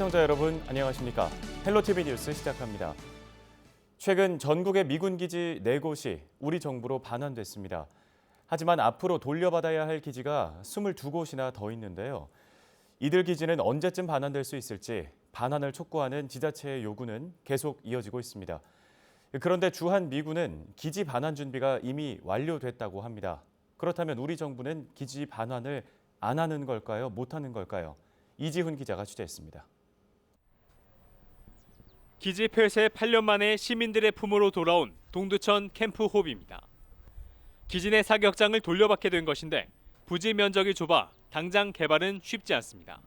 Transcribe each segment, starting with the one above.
시청자 여러분 안녕하십니까? 헬로티비 뉴스 시작합니다. 최근 전국의 미군 기지 4곳이 우리 정부로 반환됐습니다. 하지만 앞으로 돌려받아야 할 기지가 22곳이나 더 있는데요. 이들 기지는 언제쯤 반환될 수 있을지 반환을 촉구하는 지자체의 요구는 계속 이어지고 있습니다. 그런데 주한 미군은 기지 반환 준비가 이미 완료됐다고 합니다. 그렇다면 우리 정부는 기지 반환을 안 하는 걸까요? 못 하는 걸까요? 이지훈 기자가 취재했습니다. 기지 폐쇄 8년 만에 시민들의 품으로 돌아온 동두천 캠프 호비입니다. 기지 내 사격장을 돌려받게 된 것인데 부지 면적이 좁아 당장 개발은 쉽지 않습니다.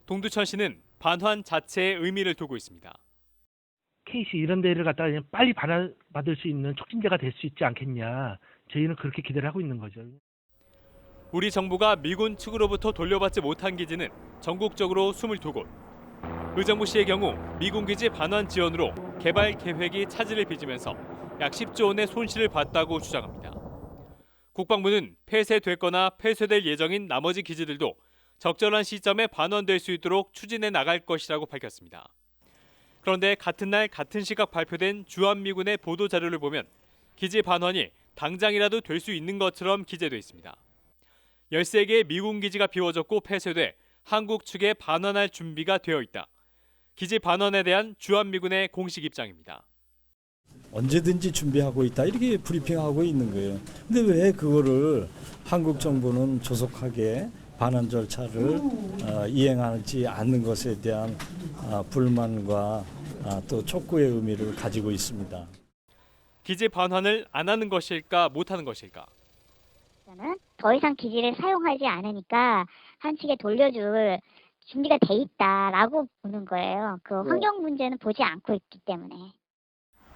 동두천시는 반환 자체에 의미를 두고 있습니다. KC 이런 데를 갖다가 그냥 빨리 받을 수 있는 촉진제가 될 수 있지 않겠냐. 저희는 그렇게 기대를 하고 있는 거죠. 우리 정부가 미군 측으로부터 돌려받지 못한 기지는 전국적으로 22곳. 의정부시의 경우 미군 기지 반환 지원으로 개발 계획이 차질을 빚으면서 약 10조 원의 손실을 봤다고 주장합니다. 국방부는 폐쇄됐거나 폐쇄될 예정인 나머지 기지들도 적절한 시점에 반환될 수 있도록 추진해 나갈 것이라고 밝혔습니다. 그런데 같은 날 같은 시각 발표된 주한미군의 보도 자료를 보면 기지 반환이 당장이라도 될 수 있는 것처럼 기재돼 있습니다. 13개의 미군 기지가 비워졌고 폐쇄돼 한국 측에 반환할 준비가 되어 있다. 기지 반환에 대한 주한미군의 공식 입장입니다. 언제든지 준비하고 있다 이렇게 브리핑하고 있는 거예요. 근데 왜 그거를 한국 정부는 조속하게 반환 절차를 이행하지 않는 것에 대한 불만과 또 촉구의 의미를 가지고 있습니다. 기지 반환을 안 하는 것일까 못 하는 것일까? 저는 더 이상 기지를 사용하지 않으니까 한측에 돌려줄 준비가 돼 있다라고 보는 거예요. 그 환경 문제는 보지 않고 있기 때문에.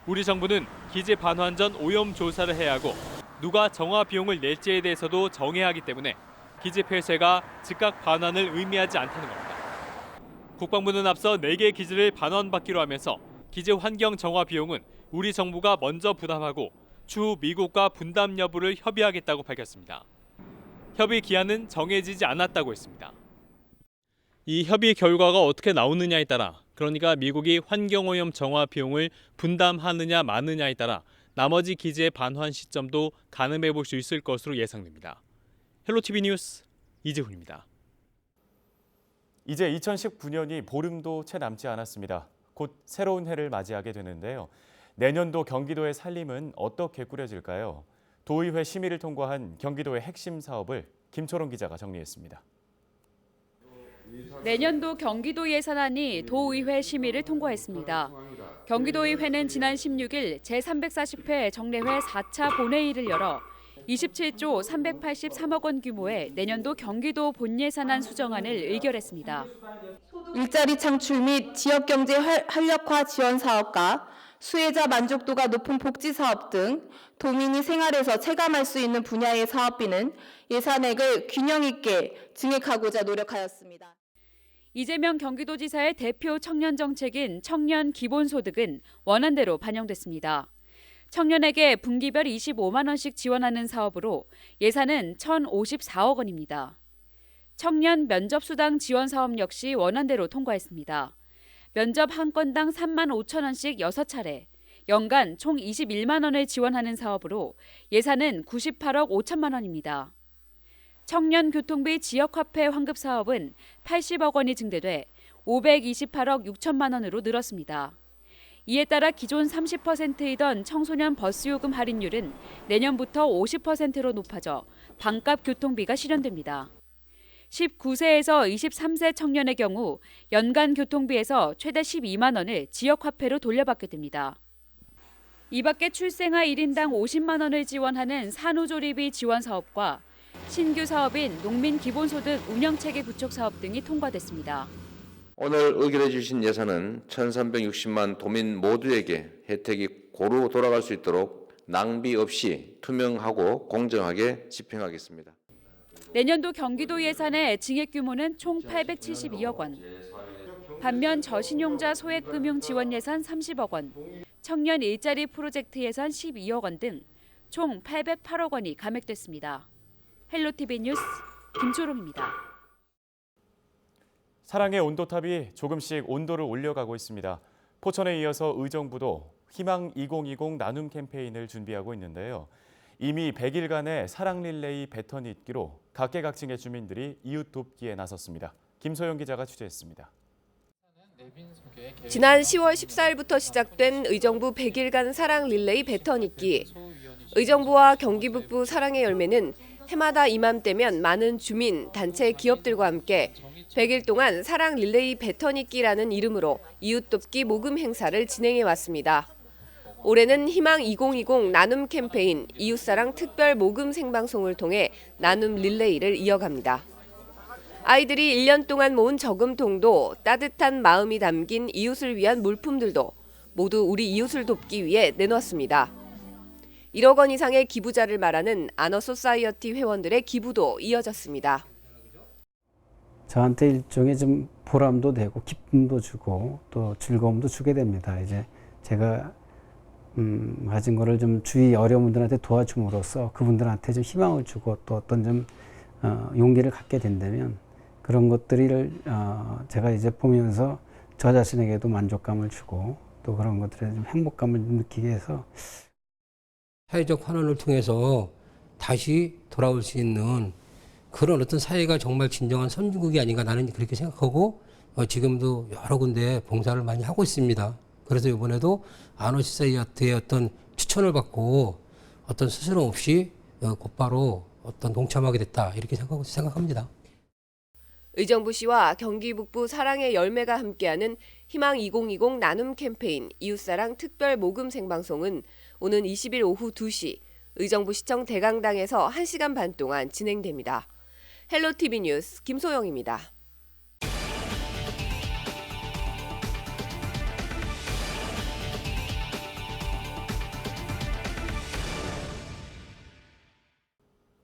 우리 정부는 기지 반환 전 오염 조사를 해야 하고 누가 정화 비용을 낼지에 대해서도 정해야 하기 때문에 기지 폐쇄가 즉각 반환을 의미하지 않다는 겁니다. 국방부는 앞서 4개 기지를 반환받기로 하면서 기지 환경 정화 비용은 우리 정부가 먼저 부담하고 추후 미국과 분담 여부를 협의하겠다고 밝혔습니다. 협의 기한은 정해지지 않았다고 했습니다. 이 협의 결과가 어떻게 나오느냐에 따라, 그러니까 미국이 환경오염 정화 비용을 분담하느냐 마느냐에 따라 나머지 기지의 반환 시점도 가늠해 볼 수 있을 것으로 예상됩니다. 헬로티비 뉴스 이재훈입니다. 이제 2019년이 보름도 채 남지 않았습니다. 곧 새로운 해를 맞이하게 되는데요. 내년도 경기도의 살림은 어떻게 꾸려질까요? 도의회 심의를 통과한 경기도의 핵심 사업을 김초롱 기자가 정리했습니다. 내년도 경기도 예산안이 도의회 심의를 통과했습니다. 경기도의회는 지난 16일 제340회 정례회 4차 본회의를 열어 27조 383억 원 규모의 내년도 경기도 본예산안 수정안을 의결했습니다. 일자리 창출 및 지역경제 활력화 지원 사업과 수혜자 만족도가 높은 복지 사업 등 도민이 생활에서 체감할 수 있는 분야의 사업비는 예산액을 균형 있게 증액하고자 노력하였습니다. 이재명 경기도지사의 대표 청년 정책인 청년 기본소득은 원안대로 반영됐습니다. 청년에게 분기별 25만 원씩 지원하는 사업으로 예산은 1,054억 원입니다. 청년 면접수당 지원 사업 역시 원안대로 통과했습니다. 면접 한 건당 3만 5천 원씩 6차례, 연간 총 21만 원을 지원하는 사업으로 예산은 98억 5천만 원입니다. 청년 교통비 지역화폐 환급 사업은 80억 원이 증대돼 528억 6천만 원으로 늘었습니다. 이에 따라 기존 30%이던 청소년 버스요금 할인율은 내년부터 50%로 높아져 반값 교통비가 실현됩니다. 19세에서 23세 청년의 경우 연간 교통비에서 최대 12만 원을 지역화폐로 돌려받게 됩니다. 이 밖에 출생아 1인당 50만 원을 지원하는 산후조리비 지원 사업과 신규 사업인 농민기본소득 운영체계 구축 사업 등이 통과됐습니다. 오늘 의결해 주신 예산은 1,360만 도민 모두에게 혜택이 고루 돌아갈 수 있도록 낭비 없이 투명하고 공정하게 집행하겠습니다. 내년도 경기도 예산의 증액 규모는 총 872억 원. 반면 저신용자 소액금융 지원 예산 30억 원, 청년 일자리 프로젝트 예산 12억 원 등 총 808억 원이 감액됐습니다. 헬로티비 뉴스 김초롱입니다. 사랑의 온도탑이 조금씩 온도를 올려가고 있습니다. 포천에 이어서 의정부도 희망 2020 나눔 캠페인을 준비하고 있는데요. 이미 100일간의 사랑 릴레이 배턴 잇기로 각계각층의 주민들이 이웃 돕기에 나섰습니다. 김소영 기자가 취재했습니다. 지난 10월 14일부터 시작된 의정부 100일간 사랑 릴레이 배턴 잇기. 의정부와 경기 북부 사랑의 열매는 해마다 이맘때면 많은 주민, 단체, 기업들과 함께 100일 동안 사랑 릴레이 배턴 잇기라는 이름으로 이웃 돕기 모금 행사를 진행해 왔습니다. 올해는 희망 2020 나눔 캠페인 이웃사랑 특별 모금 생방송을 통해 나눔 릴레이를 이어갑니다. 아이들이 1년 동안 모은 저금통도 따뜻한 마음이 담긴 이웃을 위한 물품들도 모두 우리 이웃을 돕기 위해 내놓았습니다. 1억 원 이상의 기부자를 말하는 아너소사이어티 회원들의 기부도 이어졌습니다. 저한테 일종의 좀 보람도 되고 기쁨도 주고 또 즐거움도 주게 됩니다. 이제 제가 가진 거를 좀 주위 어려운 분들한테 도와줌으로써 그분들한테 좀 희망을 주고 또 어떤 좀 용기를 갖게 된다면 그런 것들을 제가 이제 보면서 저 자신에게도 만족감을 주고 또 그런 것들에 좀 행복감을 느끼게 해서 사회적 환원을 통해서 다시 돌아올 수 있는 그런 어떤 사회가 정말 진정한 선진국이 아닌가 나는 그렇게 생각하고 지금도 여러 군데 봉사를 많이 하고 있습니다. 그래서 이번에도 아너소사이어티의 어떤 추천을 받고 어떤 스스럼 없이 곧바로 어떤 동참하게 됐다 이렇게 생각합니다. 의정부시와 경기 북부 사랑의 열매가 함께하는 희망 2020 나눔 캠페인 이웃사랑 특별 모금 생방송은 오는 20일 오후 2시 의정부시청 대강당에서 1시간 반 동안 진행됩니다. 헬로티비 뉴스 김소영입니다.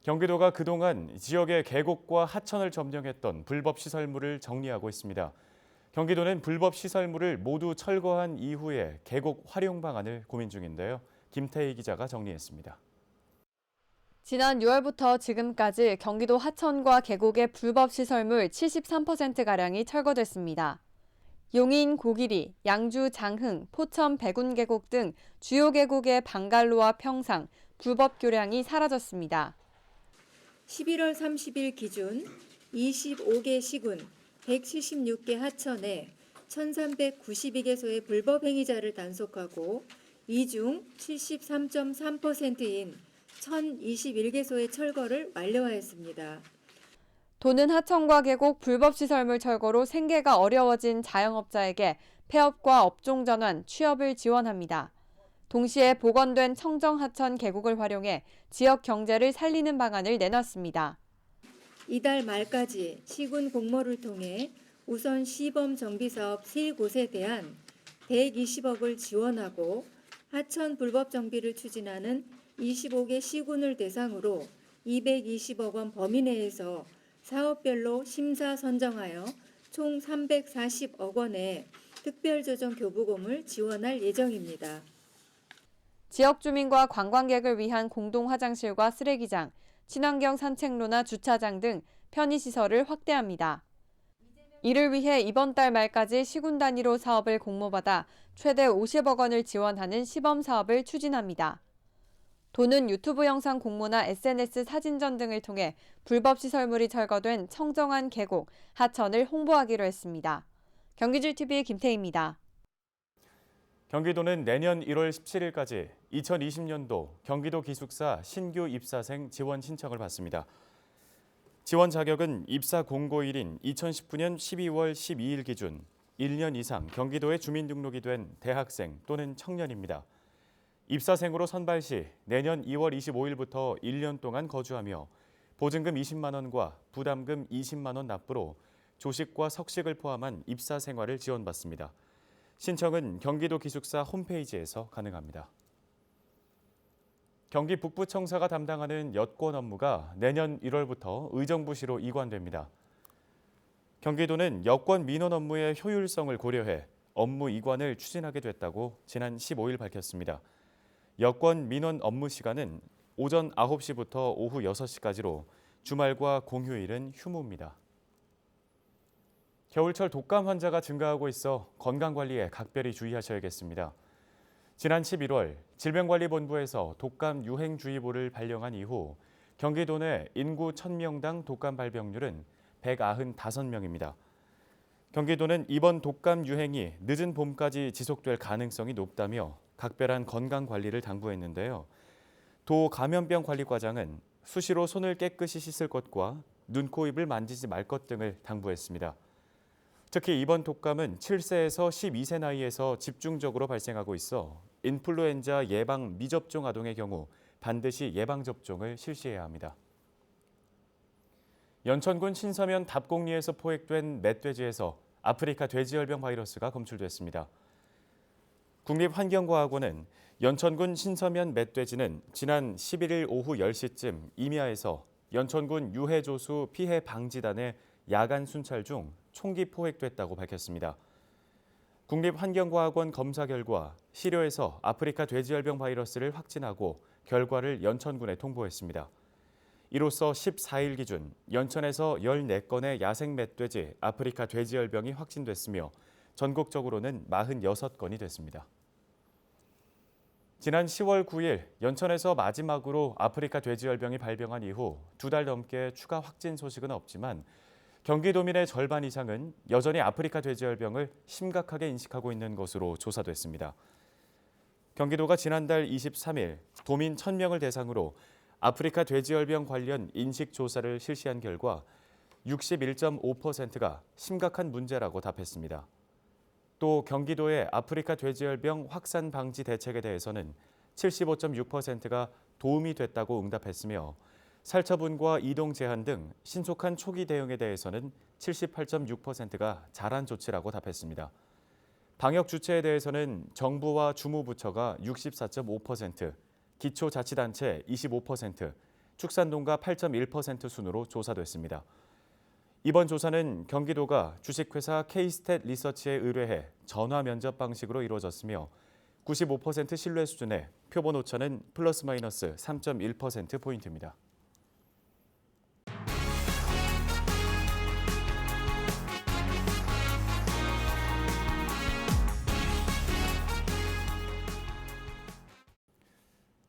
경기도가 그동안 지역의 계곡과 하천을 점령했던 불법 시설물을 정리하고 있습니다. 경기도는 불법 시설물을 모두 철거한 이후에 계곡 활용 방안을 고민 중인데요. 김태희 기자가 정리했습니다. 지난 6월부터 지금까지 경기도 하천과 계곡의 불법 시설물 73%가량이 철거됐습니다. 용인 고기리, 양주 장흥, 포천 백운계곡 등 주요 계곡의 방갈로와 평상, 불법 교량이 사라졌습니다. 11월 30일 기준 25개 시군 176개 하천에 1392개소의 불법 행위자를 단속하고 이 중 73.3%인 1021개소의 철거를 완료하였습니다. 도는 하천과 계곡 불법 시설물 철거로 생계가 어려워진 자영업자에게 폐업과 업종 전환, 취업을 지원합니다. 동시에 복원된 청정하천 계곡을 활용해 지역 경제를 살리는 방안을 내놨습니다. 이달 말까지 시군 공모를 통해 우선 시범 정비사업 3곳에 대한 120억을 지원하고 하천 불법 정비를 추진하는 25개 시군을 대상으로 220억 원 범위 내에서 사업별로 심사 선정하여 총 340억 원의 특별조정 교부금을 지원할 예정입니다. 지역 주민과 관광객을 위한 공동 화장실과 쓰레기장, 친환경 산책로나 주차장 등 편의시설을 확대합니다. 이를 위해 이번 달 말까지 시군 단위로 사업을 공모받아 최대 50억 원을 지원하는 시범 사업을 추진합니다. 도는 유튜브 영상 공모나 SNS 사진전 등을 통해 불법 시설물이 철거된 청정한 계곡, 하천을 홍보하기로 했습니다. 경기질TV의 김태희입니다. 경기도는 내년 1월 17일까지 2020년도 경기도 기숙사 신규 입사생 지원 신청을 받습니다. 지원 자격은 입사 공고일인 2019년 12월 12일 기준 1년 이상 경기도에 주민등록이 된 대학생 또는 청년입니다. 입사생으로 선발 시 내년 2월 25일부터 1년 동안 거주하며 보증금 20만 원과 부담금 20만 원 납부로 조식과 석식을 포함한 입사 생활을 지원받습니다. 신청은 경기도 기숙사 홈페이지에서 가능합니다. 경기 북부청사가 담당하는 여권 업무가 내년 1월부터 의정부시로 이관됩니다. 경기도는 여권 민원 업무의 효율성을 고려해 업무 이관을 추진하게 됐다고 지난 15일 밝혔습니다. 여권 민원 업무 시간은 오전 9시부터 오후 6시까지로 주말과 공휴일은 휴무입니다. 겨울철 독감 환자가 증가하고 있어 건강관리에 각별히 주의하셔야겠습니다. 지난 11월 질병관리본부에서 독감 유행주의보를 발령한 이후 경기도 내 인구 1000명당 독감 발병률은 195명입니다. 경기도는 이번 독감 유행이 늦은 봄까지 지속될 가능성이 높다며 각별한 건강관리를 당부했는데요. 도 감염병관리과장은 수시로 손을 깨끗이 씻을 것과 눈, 코, 입을 만지지 말 것 등을 당부했습니다. 특히 이번 독감은 7세에서 12세 나이에서 집중적으로 발생하고 있어 인플루엔자 예방 미접종 아동의 경우 반드시 예방접종을 실시해야 합니다. 연천군 신서면 답곡리에서 포획된 멧돼지에서 아프리카 돼지열병 바이러스가 검출됐습니다. 국립환경과학원은 연천군 신서면 멧돼지는 지난 11일 오후 10시쯤 임야에서 연천군 유해조수 피해 방지단의 야간 순찰 중 총기 포획됐다고 밝혔습니다. 국립환경과학원 검사 결과 시료에서 아프리카 돼지열병 바이러스를 확진하고 결과를 연천군에 통보했습니다. 이로써 14일 기준 연천에서 14건의 야생 멧돼지 아프리카 돼지열병이 확진됐으며 전국적으로는 46건이 됐습니다. 지난 10월 9일 연천에서 마지막으로 아프리카 돼지열병이 발병한 이후 2달 넘게 추가 확진 소식은 없지만 경기도민의 절반 이상은 여전히 아프리카 돼지열병을 심각하게 인식하고 있는 것으로 조사됐습니다. 경기도가 지난달 23일 도민 1000명을 대상으로 아프리카 돼지열병 관련 인식 조사를 실시한 결과 61.5%가 심각한 문제라고 답했습니다. 또 경기도의 아프리카 돼지열병 확산 방지 대책에 대해서는 75.6%가 도움이 됐다고 응답했으며 살처분과 이동 제한 등 신속한 초기 대응에 대해서는 78.6%가 잘한 조치라고 답했습니다. 방역 주체에 대해서는 정부와 주무부처가 64.5%, 기초자치단체 25%, 축산농가 8.1% 순으로 조사됐습니다. 이번 조사는 경기도가 주식회사 K-스탯 리서치에 의뢰해 전화 면접 방식으로 이루어졌으며 95% 신뢰 수준의 표본 오차는 플러스 마이너스 3.1%포인트입니다.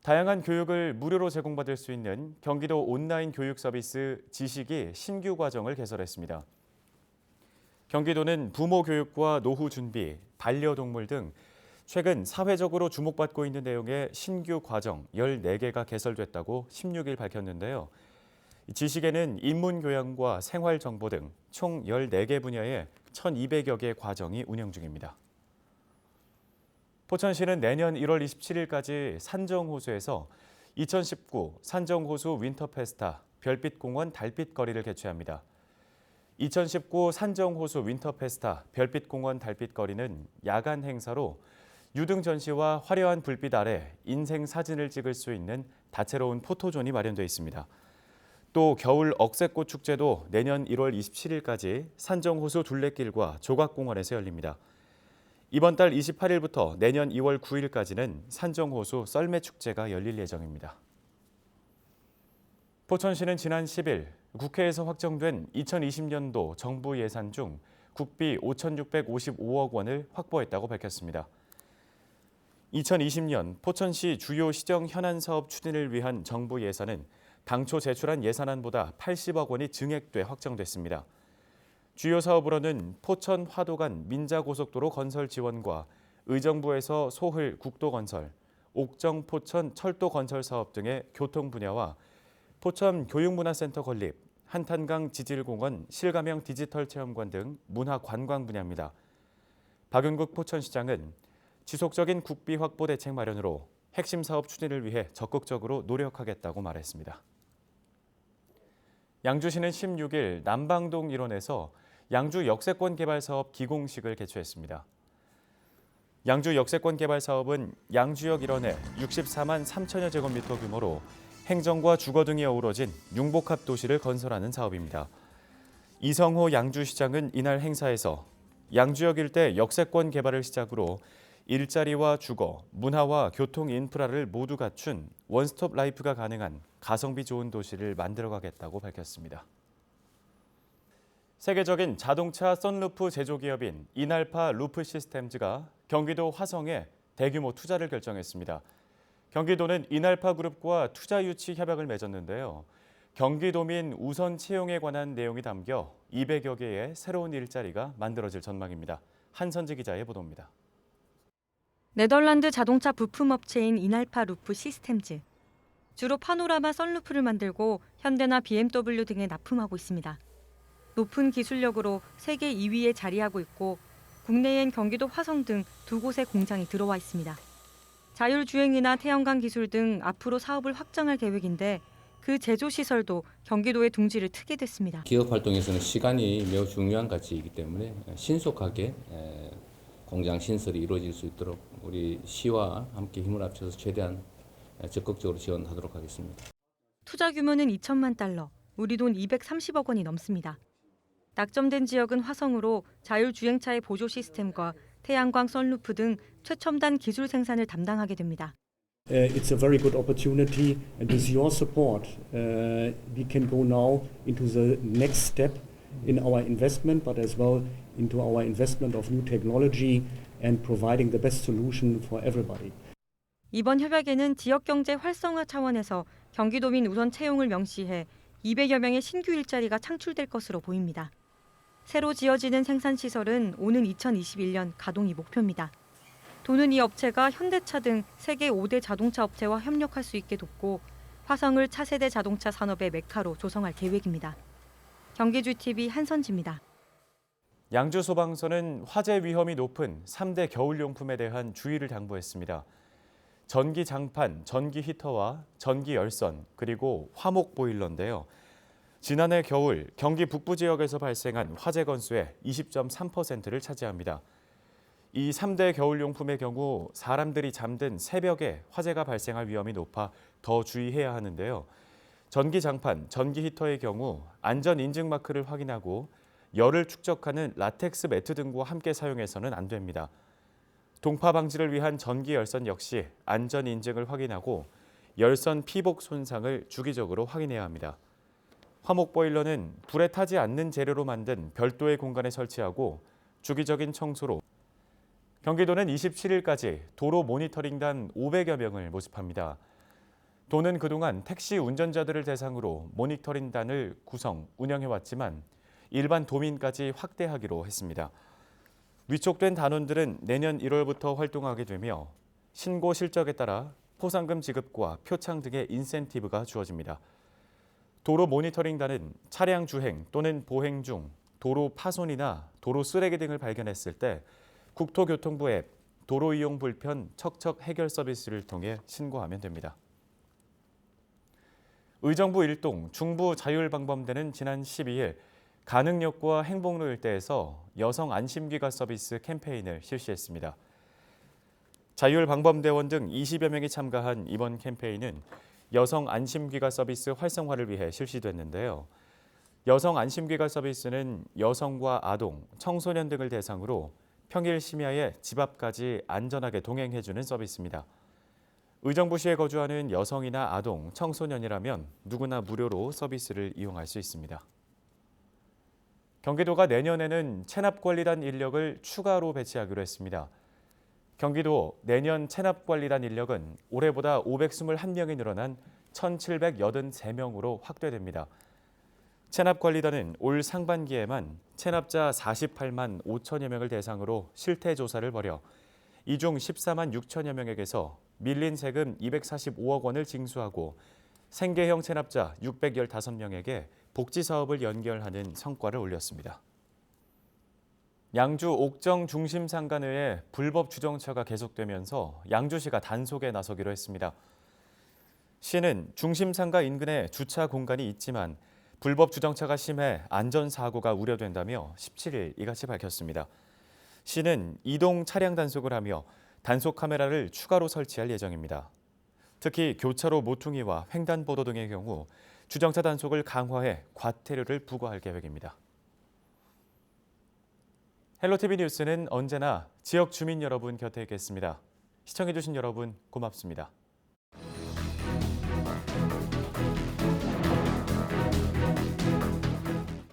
다양한 교육을 무료로 제공받을 수 있는 경기도 온라인 교육 서비스 지식이 신규 과정을 개설했습니다. 경기도는 부모 교육과 노후 준비, 반려동물 등 최근 사회적으로 주목받고 있는 내용의 신규 과정 14개가 개설됐다고 16일 밝혔는데요. 지식에는 인문교양과 생활정보 등 총 14개 분야의 1,200여 개 과정이 운영 중입니다. 포천시는 내년 1월 27일까지 산정호수에서 2019 산정호수 윈터페스타 별빛공원 달빛거리를 개최합니다. 2019 산정호수 윈터페스타 별빛공원 달빛거리는 야간 행사로 유등 전시와 화려한 불빛 아래 인생 사진을 찍을 수 있는 다채로운 포토존이 마련되어 있습니다. 또 겨울 억새꽃 축제도 내년 1월 27일까지 산정호수 둘레길과 조각공원에서 열립니다. 이번 달 28일부터 내년 2월 9일까지는 산정호수 썰매축제가 열릴 예정입니다. 포천시는 지난 10일 국회에서 확정된 2020년도 정부 예산 중 국비 5,655억 원을 확보했다고 밝혔습니다. 2020년 포천시 주요 시정 현안 사업 추진을 위한 정부 예산은 당초 제출한 예산안보다 80억 원이 증액돼 확정됐습니다. 주요 사업으로는 포천 화도간 민자고속도로 건설 지원과 의정부에서 소흘 국도 건설, 옥정 포천 철도 건설 사업 등의 교통 분야와 포천 교육문화센터 건립, 한탄강 지질공원 실감형 디지털 체험관 등 문화 관광 분야입니다. 박윤국 포천시장은 지속적인 국비 확보 대책 마련으로 핵심 사업 추진을 위해 적극적으로 노력하겠다고 말했습니다. 양주시는 16일 남방동 일원에서 양주 역세권 개발 사업 기공식을 개최했습니다. 양주 역세권 개발 사업은 양주역 일원에 64만 3천여 제곱미터 규모로 행정과 주거 등이 어우러진 융복합 도시를 건설하는 사업입니다. 이성호 양주시장은 이날 행사에서 양주역 일대 역세권 개발을 시작으로 일자리와 주거, 문화와 교통 인프라를 모두 갖춘 원스톱 라이프가 가능한 가성비 좋은 도시를 만들어가겠다고 밝혔습니다. 세계적인 자동차 선루프 제조기업인 이날파 루프 시스템즈가 경기도 화성에 대규모 투자를 결정했습니다. 경기도는 이날파 그룹과 투자 유치 협약을 맺었는데요. 경기도민 우선 채용에 관한 내용이 담겨 200여 개의 새로운 일자리가 만들어질 전망입니다. 한선지 기자의 보도입니다. 네덜란드 자동차 부품업체인 이날파 루프 시스템즈. 주로 파노라마 선루프를 만들고 현대나 BMW 등에 납품하고 있습니다. 높은 기술력으로 세계 2위에 자리하고 있고 국내엔 경기도 화성 등 2곳의 공장이 들어와 있습니다. 자율주행이나 태양광 기술 등 앞으로 사업을 확장할 계획인데 그 제조시설도 경기도에 둥지를 트게 됐습니다. 기업 활동에서는 시간이 매우 중요한 가치이기 때문에 신속하게 공장 신설이 이루어질 수 있도록 우리 시와 함께 힘을 합쳐서 최대한 적극적으로 지원하도록 하겠습니다. 투자 규모는 2천만 달러, 우리 돈 230억 원이 넘습니다. 낙점된 지역은 화성으로 자율주행차의 보조 시스템과 태양광 선루프 등 최첨단 기술 생산을 담당하게 됩니다. It's a very good opportunity, and with your support, we can go now into the next step in our investment, but as well into our investment of new technology and providing the best solution for everybody. 이번 협약에는 지역 경제 활성화 차원에서 경기도민 우선 채용을 명시해 200여 명의 신규 일자리가 창출될 것으로 보입니다. 새로 지어지는 생산시설은 오는 2021년 가동이 목표입니다. 도는 이 업체가 현대차 등 세계 5대 자동차 업체와 협력할 수 있게 돕고 화성을 차세대 자동차 산업의 메카로 조성할 계획입니다. 경기주TV 한선지입니다. 양주소방서는 화재 위험이 높은 3대 겨울용품에 대한 주의를 당부했습니다. 전기 장판, 전기 히터와 전기 열선, 그리고 화목 보일러인데요. 지난해 겨울 경기 북부 지역에서 발생한 화재 건수의 20.3%를 차지합니다. 이 3대 겨울용품의 경우 사람들이 잠든 새벽에 화재가 발생할 위험이 높아 더 주의해야 하는데요. 전기 장판, 전기 히터의 경우 안전 인증 마크를 확인하고 열을 축적하는 라텍스 매트 등과 함께 사용해서는 안 됩니다. 동파 방지를 위한 전기 열선 역시 안전 인증을 확인하고 열선 피복 손상을 주기적으로 확인해야 합니다. 화목 보일러는 불에 타지 않는 재료로 만든 별도의 공간에 설치하고 주기적인 청소로 경기도는 27일까지 도로 모니터링단 500여 명을 모집합니다. 도는 그동안 택시 운전자들을 대상으로 모니터링단을 구성, 운영해왔지만 일반 도민까지 확대하기로 했습니다. 위촉된 단원들은 내년 1월부터 활동하게 되며 신고 실적에 따라 포상금 지급과 표창 등의 인센티브가 주어집니다. 도로 모니터링단은 차량 주행 또는 보행 중 도로 파손이나 도로 쓰레기 등을 발견했을 때 국토교통부 앱 도로 이용 불편 척척 해결 서비스를 통해 신고하면 됩니다. 의정부 일동 중부 자율방범대는 지난 12일 가능역과 행복로 일대에서 여성 안심귀가 서비스 캠페인을 실시했습니다. 자율방범대원 등 20여 명이 참가한 이번 캠페인은 여성 안심귀가 서비스 활성화를 위해 실시됐는데요. 여성 안심귀가 서비스는 여성과 아동, 청소년 등을 대상으로 평일 심야에 집 앞까지 안전하게 동행해주는 서비스입니다. 의정부시에 거주하는 여성이나 아동, 청소년이라면 누구나 무료로 서비스를 이용할 수 있습니다. 경기도가 내년에는 체납관리단 인력을 추가로 배치하기로 했습니다. 경기도 내년 체납관리단 인력은 올해보다 521명이 늘어난 1,783명으로 확대됩니다. 체납관리단은 올 상반기에만 체납자 48만 5천여 명을 대상으로 실태 조사를 벌여 이 중 14만 6천여 명에게서 밀린 세금 245억 원을 징수하고 생계형 체납자 615명에게 복지 사업을 연결하는 성과를 올렸습니다. 양주 옥정 중심상가 내에 불법 주정차가 계속되면서 양주시가 단속에 나서기로 했습니다. 시는 중심상가 인근에 주차 공간이 있지만 불법 주정차가 심해 안전사고가 우려된다며 17일 이같이 밝혔습니다. 시는 이동 차량 단속을 하며 단속 카메라를 추가로 설치할 예정입니다. 특히 교차로 모퉁이와 횡단보도 등의 경우 주정차 단속을 강화해 과태료를 부과할 계획입니다. 헬로티비 뉴스는 언제나 지역 주민 여러분 곁에 있겠습니다. 시청해주신 여러분 고맙습니다.